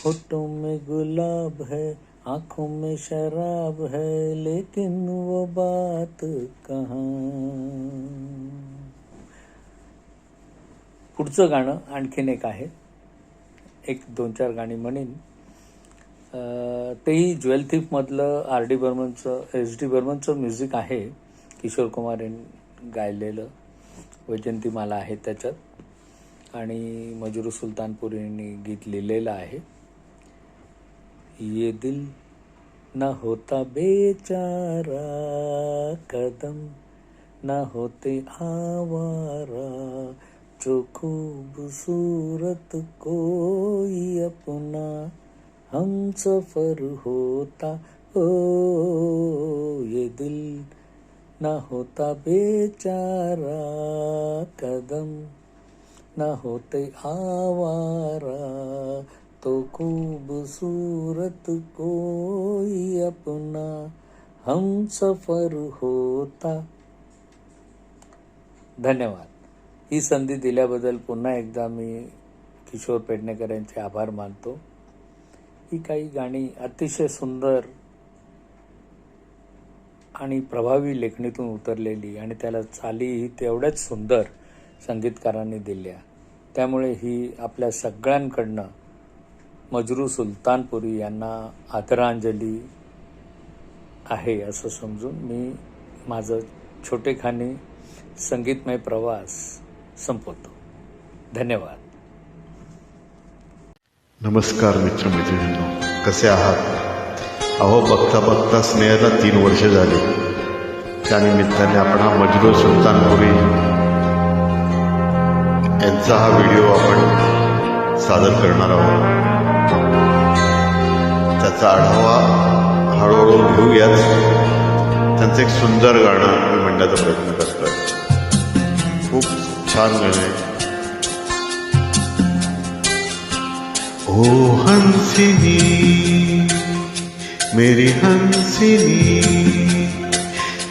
होठों में गुलाब है आंखों में शराब है लेकिन वो बात कहाँ. पुढचं गाणं आणखीन एक आहे. एक 2-4 गाणी म्हणेन. तेही ज्वेल थीफमधलं R.D. बर्मनचं S.D. बर्मनचं म्युझिक आहे. किशोर कुमार यांनी गायलेलं वैजंतीमाला आहे त्याच्यात. आणि मजरू सुलतानपुरींनी गीत लिहिलेलं आहे. ये दिल ना होता बेचारा कदम ना होते आवारा जो खूबसूरत कोई अपना हम सफर होता. ओ ये दिल ना होता बेचारा कदम ना होते आवारा तो खूबसूरत कोई अपना हम सफर होता. धन्यवाद. ही संधी दिल्याबद्दल पुन्हा एकदा मी किशोर पेडणेकर यांचे आभार मानतो. ही काही गाणी अतिशय सुंदर आणि प्रभावी लेखणीतून उतरलेली आणि त्याला चालीही तेवढ्याच सुंदर संगीतकारांनी दिल्या. त्यामुळे ही आपल्या सगळ्यांकडनं मजरू सुलतानपुरी यांना आदरांजली आहे असं समजून मी माझं छोटेखानी संगीतमय प्रवास संपवतो. धन्यवाद. नमस्कार मित्रमैत्रिणींनो, कसे आहात? अहो, बघता बघता स्नेहाला 3 वर्ष झाली. त्यानिमित्ताने आपण हा मजनू सुलतानपुरी यांचा हा व्हिडिओ आपण सादर करणार आहोत. त्याचा आढावा हळूहळू घेऊयाच. त्यांचं एक सुंदर गाणं मी म्हणण्याचा प्रयत्न करतोय. खूप छान गाणं आहे. ओ हंसिनी, मेरी हंसिनी,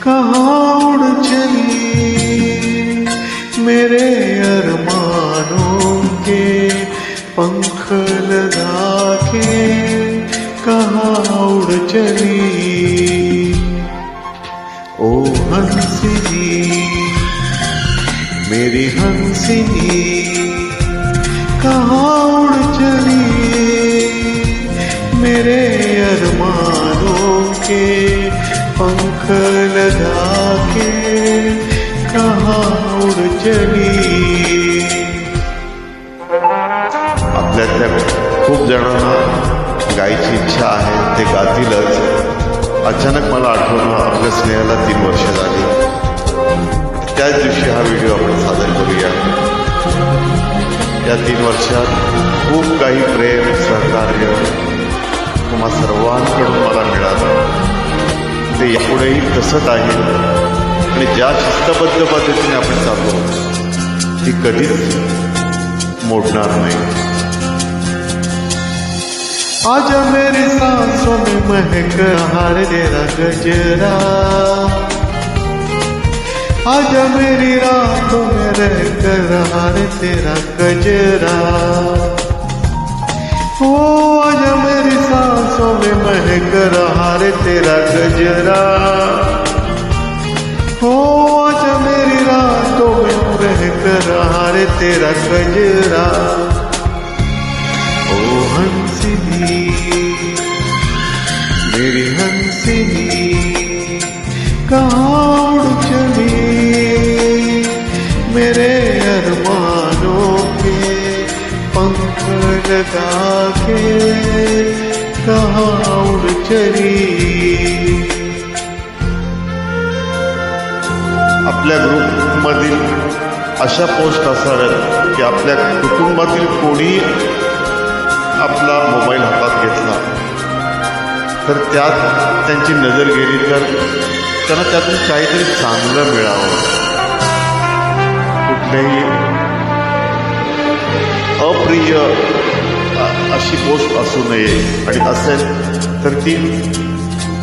कहाँ उड़ चली, मेरे अरमानों के पंख लगा के कहाँ उड़ चली. ओ हंसिनी, मेरी हंसिनी, कहाँ उड़ चली, मेरे अरमानों के पंख लगा के कहाँ उड़ चली. आपल्यातल्या खूप जणांना गायची इच्छा आहे, ते गातीलच. अचानक मला आठवलं आपल्या स्नेहाला 3 वर्ष झाली. त्याच दिवशी हा व्हिडिओ आपण सादर करूया. या 3 वर्षात खूप काही प्रेम, सहकार्य तुम्हा सर्वांकडून मला मिळालं. ते यापुढेही तसंच आहे आणि ज्या शिस्तबद्ध पद्धतीने आपण चालतो ती कधीच मोडणार नाही. आजा मेरी सांसों में महक रहा है तेरा गजरा, आजा मेरी रातों में रह कर रहा है तेरा गजरा. ओ आजा मेरी सांसों में महक रहा है तेरा गजरा. ओ आजा मेरी रातों में रह कर रहा है तेरा गजरा. ओ हंसिनी, मेरी हंसिनी, कहाँ उड़ चली, मेरे अरमानों के पंख लगा के कहाँ उड़ चली. आपल्या ग्रुपमधील अशा पोस्ट असाव्यात की आपल्या कुटुंबातील कोणी आपला मोबाईल हातात घेतला तर त्यात त्यांची नजर गेली तर त्यांना त्यातून काहीतरी चांगलं मिळावं. कुठल्याही अप्रिय अशी पोस्ट असू नये आणि असेल तर ती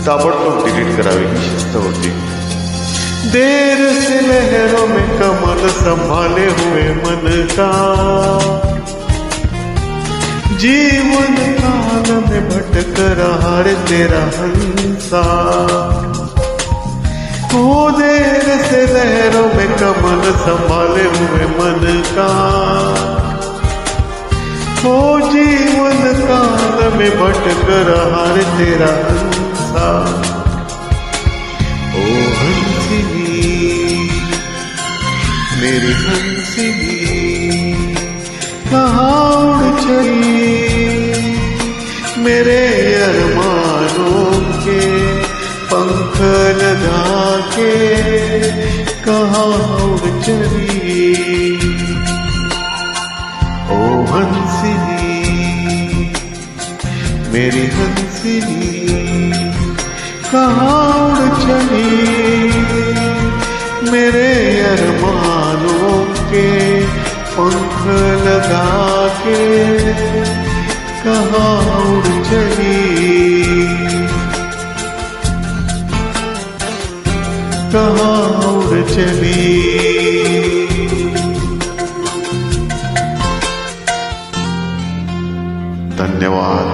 ताबडतोब डिलीट करावी ही शिस्त होती. देर से लहरों में कमल संभाले हुए मन का, जीवन काल में भटक रहा है तेरा हंसा. हो देर से लहरों में कमल संभाले हुए मन का, हो जीवन काल में भटक रहा है तेरा हंसा. ओ हंसिनी, मेरी हंसिनी, कहाँ उड़ चली, मेरे अरमानों के पंख लगा के कहाँ उड़ चली. ओ हंसिनी, मेरी हंसिनी, कहाँ उड़ चली, मेरे अरमानों के पंख लगा के कहाँ उड़ चली, कहाँ उड़ चली. धन्यवाद.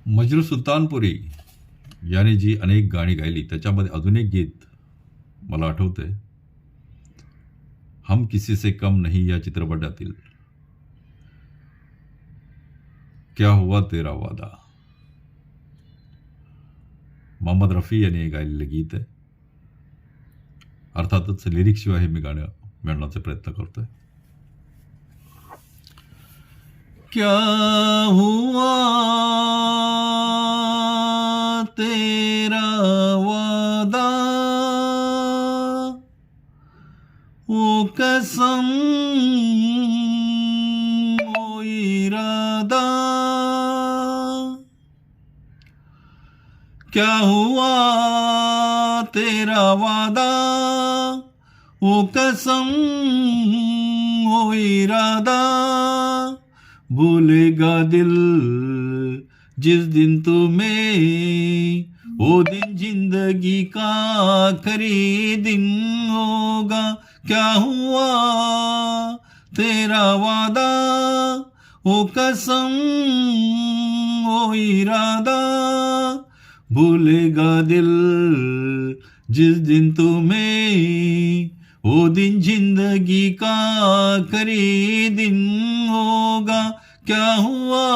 मजनू सुलतानपुरी याने जी अनेक गाणी गायली त्याच्यामध्ये अजून एक गीत मला आठवतंय. हम किसी से कम नहीं या चित्रपटातील क्या हुआ तेरा वादा, मोहम्मद रफी यांनी गायलेलं गीत आहे. अर्थातच लिरिक्सशिवाय हे मी गाणं म्हणण्याचा प्रयत्न करतोय. क्या हुआ तेरा वादा, वो कसम, वो इरादा, क्या हुआ तेरा वादा, वो कसम, वो इरादा, भूलेगा दिल जिस दिन तुम्हें, वो दिन जिंदगी का आखिरी दिन होगा. क्या हुआ तेरा वादा, वो कसम, वो इरादा, भूलेगा दिल जिस दिन तुम्हें, वो दिन जिंदगी का आखिरी दिन होगा. क्या हुआ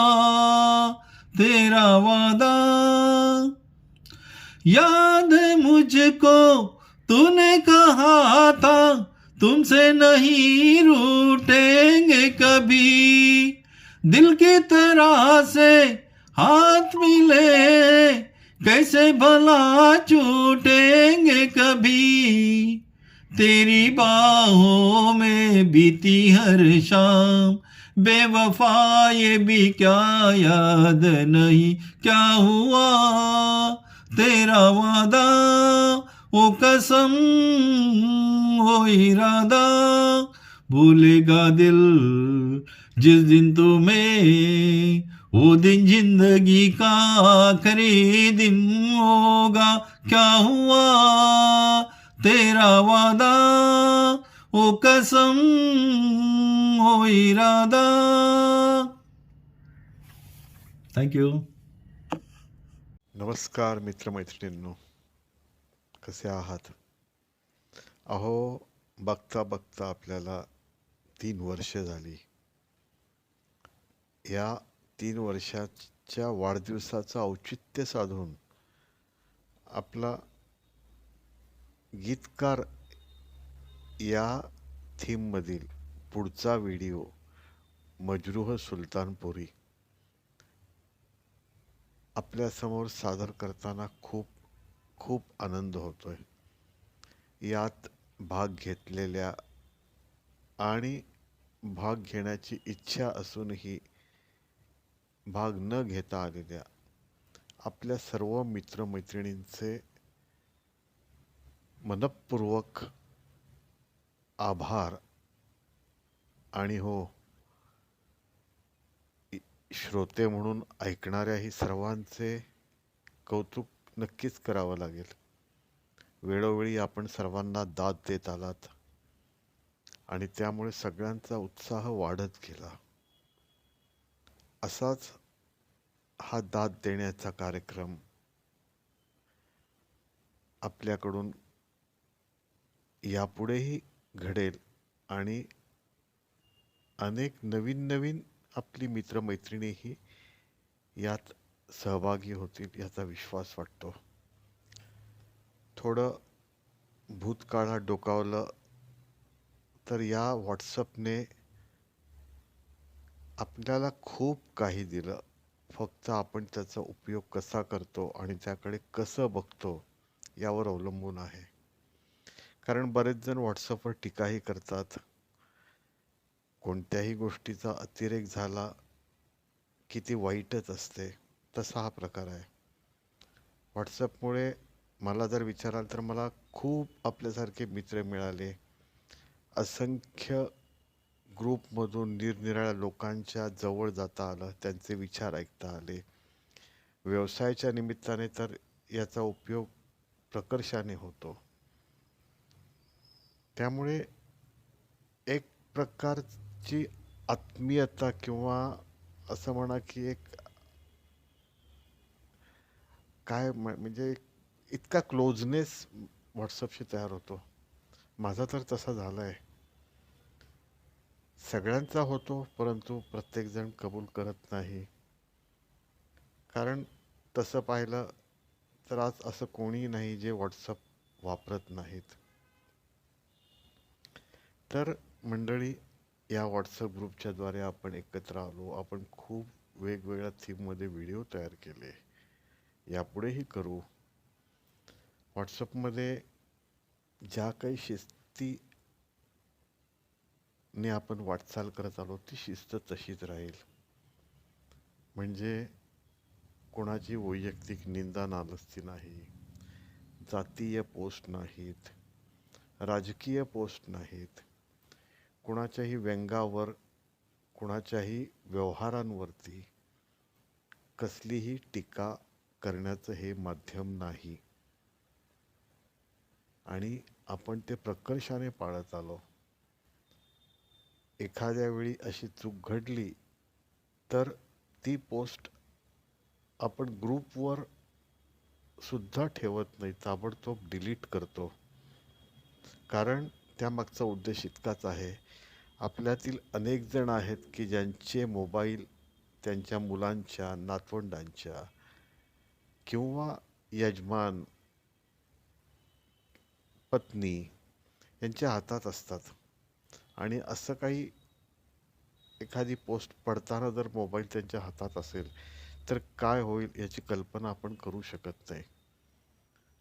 तेरा वादा, याद है मुझको तूने कहा था तुमसे नहीं रूठेंगे कभी, दिल की तरह से हाथ मिले कैसे भला छूटेंगे कभी, तेरी बाहों में बीती हर शाम, बेवफा ये भी क्या याद नहीं. क्या हुआ तेरा वादा, वो कसम, वो इरादा, भूलेगा दिल जिस दिन तुम्हें, वो दिन जिंदगी का आखिरी दिन होगा. क्या हुआ तेरा वादा, वो कसम, वो इरादा. थँक्यू. नमस्कार मित्रमैत्रिणींनो, कसे आहात? अहो, बघता बघता आपल्याला 3 वर्ष झाली. या 3 वर्षाच्या वाढदिवसाचं औचित्य साधून आपला गीतकार या थीममधील पुढचा व्हिडिओ मजरूह सुलतानपुरी आपल्यासमोर सादर करताना खूप खूप आनंद होतोय. यात भाग घेतलेल्या आणि भाग घेण्याची इच्छा असूनही भाग न घेता आलेल्या आपल्या सर्व मित्रमैत्रिणींचे मनपूर्वक आभार. आणि हो, श्रोते म्हणून ऐकणाऱ्याही सर्वांचे कौतुक नक्कीच करावं लागेल. वेळोवेळी आपण सर्वांना दाद देत आलात आणि त्यामुळे सगळ्यांचा उत्साह वाढत गेला. असाच हा दाद देण्याचा कार्यक्रम आपल्याकडून यापुढेही घडेल आणि अनेक नवीन नवीन आपली मित्रमैत्रिणीही यात सहभागी होतील याचा विश्वास वाटतो. थोडं भूतकाळात डोकावलं तर या व्हॉट्सअपने आपल्याला खूप काही दिलं. फक्त आपण त्याचा उपयोग कसा करतो आणि त्याकडे कसं बघतो यावर अवलंबून आहे. कारण बरेच जण व्हॉट्सअपवर टीकाही करतात. कोणत्याही गोष्टीचा अतिरेक झाला की ती वाईटच असते, तसा हा प्रकार आहे. व्हॉट्सअपमुळे मला जर विचाराल तर मला खूप आपल्यासारखे मित्र मिळाले. असंख्य ग्रुपमधून निरनिराळ्या लोकांच्या जवळ जाता आलं, त्यांचे विचार ऐकता आले. व्यवसायाच्या निमित्ताने तर याचा उपयोग प्रकर्षाने होतो. त्यामुळे एक प्रकारची आत्मीयता किंवा असं म्हणा की एक काय म्हणजे इतका क्लोजनेस व्हॉट्सअपशी तयार होतो. माझा तर तसा झाला आहे. सगळ्यांचा होतो, परंतु प्रत्येकजण कबूल करत नाही. कारण तसं पाहिलं तर आज असं कोणी नाही जे व्हॉट्सअप वापरत नाहीत. तर मंडळी, या व्हॉट्सअप ग्रुपच्याद्वारे आपण एकत्र आलो. आपण खूप वेगवेगळ्या थीममध्ये व्हिडिओ तयार केले, यापुढेही करू. व्हॉट्सअपमध्ये ज्या काही शिस्तीने आपण वाटचाल करत आलो, ती शिस्त तशीच राहील. म्हणजे कोणाची वैयक्तिक निंदा नालस्ती नाही, जातीय पोस्ट नाहीत, राजकीय पोस्ट नाहीत, कोणाच्याही व्यंगावर, कोणाच्याही व्यवहारांवरती कसलीही टीका करण्याचं हे माध्यम नाही. आणि आपण ते प्रकर्षाने पाळत आलो. एखाद्या वेळी अशी चूक घडली तर ती पोस्ट आपण ग्रुपवर सुद्धा ठेवत नाही, ताबडतोब डिलीट करतो. कारण त्यामागचा उद्देश इतकाच आहे, आपल्यातील अनेक जण आहेत की ज्यांचे मोबाईल त्यांच्या मुलांच्या, नातवंडांच्या किंवा यजमान, पत्नी यांच्या हातात असतात. आणि असं काही एखादी पोस्ट पडताना जर मोबाईल त्यांच्या हातात असेल तर काय होईल याची कल्पना आपण करू शकत नाही.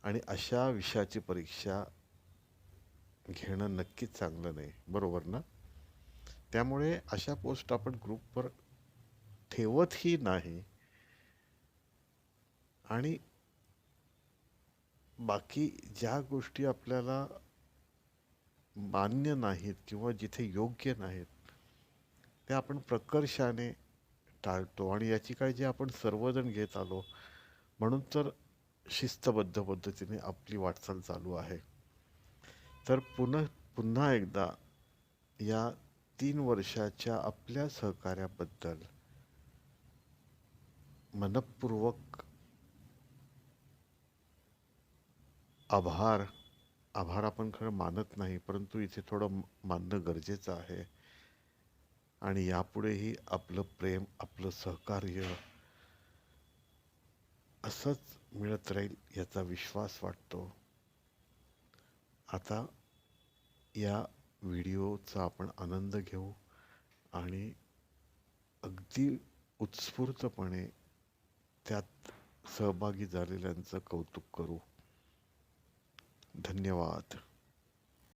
आणि अशा विषयाची परीक्षा घेणं नक्कीच चांगलं नाही, बरोबर ना? त्यामुळे अशा पोस्ट आपण ग्रुपवर ठेवतही नाही. आणि बाकी ज्या गोष्टी आपल्याला मान्य नाहीत किंवा जिथे योग्य नाहीत, त्या आपण प्रकर्षाने टाळतो. आणि याची काळजी आपण सर्वजण घेत आलो, म्हणून तर शिस्तबद्ध पद्धतीने आपली वाटचाल चालू आहे. तर पुन्हा एकदा या 3 वर्षाच्या आपल्या सहकार्याबद्दल मनपूर्वक आभार आपण खरं मानत नाही, परंतु इथे थोडं मानणं गरजेचं आहे. आणि यापुढेही आपलं प्रेम, आपलं सहकार्य असंच मिळत राहील याचा विश्वास वाटतो. आता या व्हिडिओचा आपण आनंद घेऊ आणि अगदी उत्स्फूर्तपणे त्यात सहभागी झालेल्यांचं कौतुक करू. धन्यवाद.